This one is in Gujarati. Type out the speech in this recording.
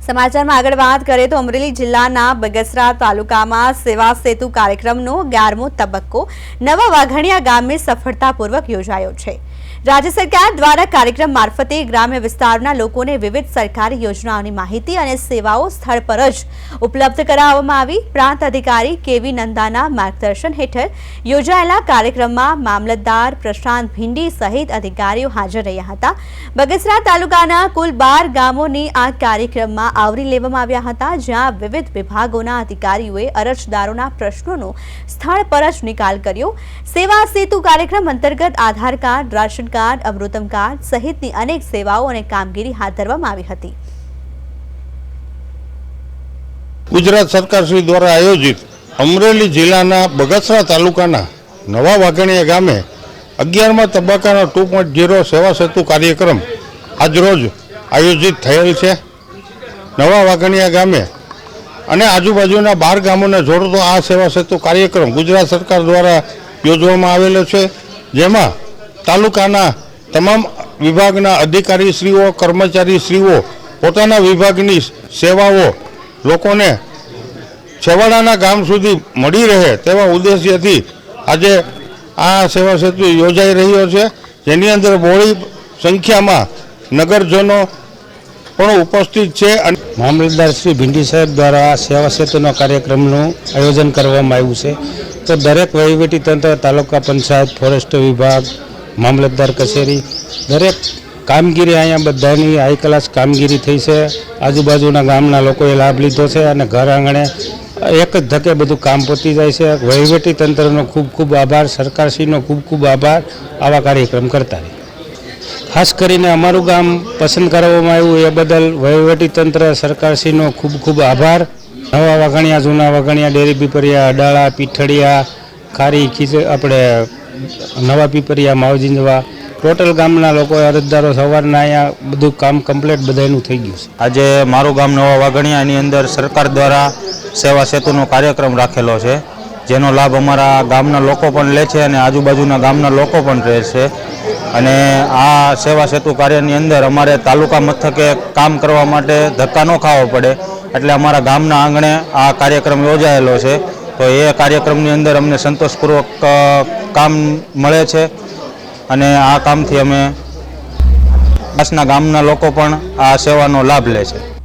સમાચારમાં આગળ વાત કરીએ તો અમરેલી જિલ્લાના બગસરા તાલુકામાં સેવા સેતુ કાર્યક્રમનો 11મો તબક્કો નવા વાઘણિયા ગામે સફળતાપૂર્વક યોજાયો છે। રાજ્ય સરકાર દ્વારા કાર્યક્રમ મારફતે ગ્રામ્ય વિસ્તારના લોકોને વિવિધ સરકારી યોજનાઓની માહિતી અને સેવાઓ સ્થળ પર જ ઉપલબ્ધ કરાવવામાં આવી। પ્રાંત અધિકારી કેવી નંદાના માર્ગદર્શન હેઠળ યોજાયેલા કાર્યક્રમમાં મામલતદાર પ્રશાંત ભીંડી સહિત અધિકારીઓ હાજર રહ્યા હતા। બગસરા તાલુકાના કુલ 12 ગામોની આ કાર્યક્રમમાં આવરી લેવામાં આવ્યા હતા, જ્યાં વિવિધ વિભાગોના અધિકારીઓએ અરજદારોના પ્રશ્નોનો સ્થળ પર જ નિકાલ કર્યો। સેવા સેતુ કાર્યક્રમ અંતર્ગત આધાર કાર્ડ, રાશન કાર્ડ, અમૃતમ કાર્ડ સહિતની અનેક સેવાઓ અને કામગીરી હાથ ધરવામાં આવી હતી। ગુજરાત સરકાર શ્રી દ્વારા આયોજિત અમરેલી જિલ્લાના બગસરા તાલુકાના નવા વાઘણિયા ગામે 11મા તબક્કાનો 2.0 સેવા સેતુ કાર્યક્રમ આજરોજ આયોજિત થયેલ છે। નવા વાઘણિયા ગામે અને આજુબાજુના 12 ગામોને જોડતો આ સેવા સેતુ કાર્યક્રમ ગુજરાત સરકાર દ્વારા યોજવામાં આવેલો છે, જેમાં તાલુકાના તમામ વિભાગના અધિકારીશ્રીઓ, કર્મચારીશ્રીઓ પોતાના વિભાગની સેવાઓ લોકોને છેવાડાના ગામ સુધી મળી રહે તેવા ઉદ્દેશ્યથી આજે આ સેવા સેતુ યોજાઈ રહ્યો છે, જેની અંદર બહોળી સંખ્યામાં નગરજનો પણ ઉપસ્થિત છે। અને મામલતદાર શ્રી ભીંડી સાહેબ દ્વારા આ સેવા સેતુના કાર્યક્રમનું આયોજન કરવામાં આવ્યું છે। તો દરેક વહીવટી તંત્ર, તાલુકા પંચાયત, ફોરેસ્ટ વિભાગ, મામલતદાર કચેરી દરેક કામગીરી અહીંયા બધાની હાઈ ક્લાસ કામગીરી થઈ છે। આજુબાજુના ગામના લોકોએ લાભ લીધો છે અને ઘર આંગણે એક જ ધકે બધું કામ પતી જાય છે। વહીવટી તંત્રનો ખૂબ ખૂબ આભાર, સરકારશ્રીનો ખૂબ ખૂબ આભાર આવા કાર્યક્રમ કરતા રહે। ખાસ કરીને અમારું ગામ પસંદ કરવામાં આવ્યું એ બદલ વહીવટી તંત્ર, સરકારશ્રીનો ખૂબ ખૂબ આભાર। નવા વાઘણિયા, જૂના વાઘણિયા, ડેરી પીપરિયા, અડાળા, પીઠળિયા, ખારી, આપણે નવા પીપરિયા, માવજીંજવા ટોટલ ગામના લોકો અરજદારો સવારના અહીંયા બધું કામ કમ્પ્લીટ બધાનું થઈ ગયું છે। આજે મારું ગામ નવા વાઘણિયાની અંદર સરકાર દ્વારા સેવા સેતુનો કાર્યક્રમ રાખેલો છે, જેનો લાભ અમારા ગામના લોકો પણ લે છે અને આજુબાજુના ગામના લોકો પણ રહે છે। અને આ સેવા સેતુ કાર્યની અંદર અમારે તાલુકા મથકે કામ કરવા માટે ધક્કા ન ખાવો પડે, એટલે અમારા ગામના આંગણે આ કાર્યક્રમ યોજાયેલો છે। તો એ કાર્યક્રમની અંદર અમને સંતોષપૂર્વક કામ મળે છે અને આ કામથી અમે આસપાસના ગામના લોકો પણ આ સેવાનો લાભ લે છે।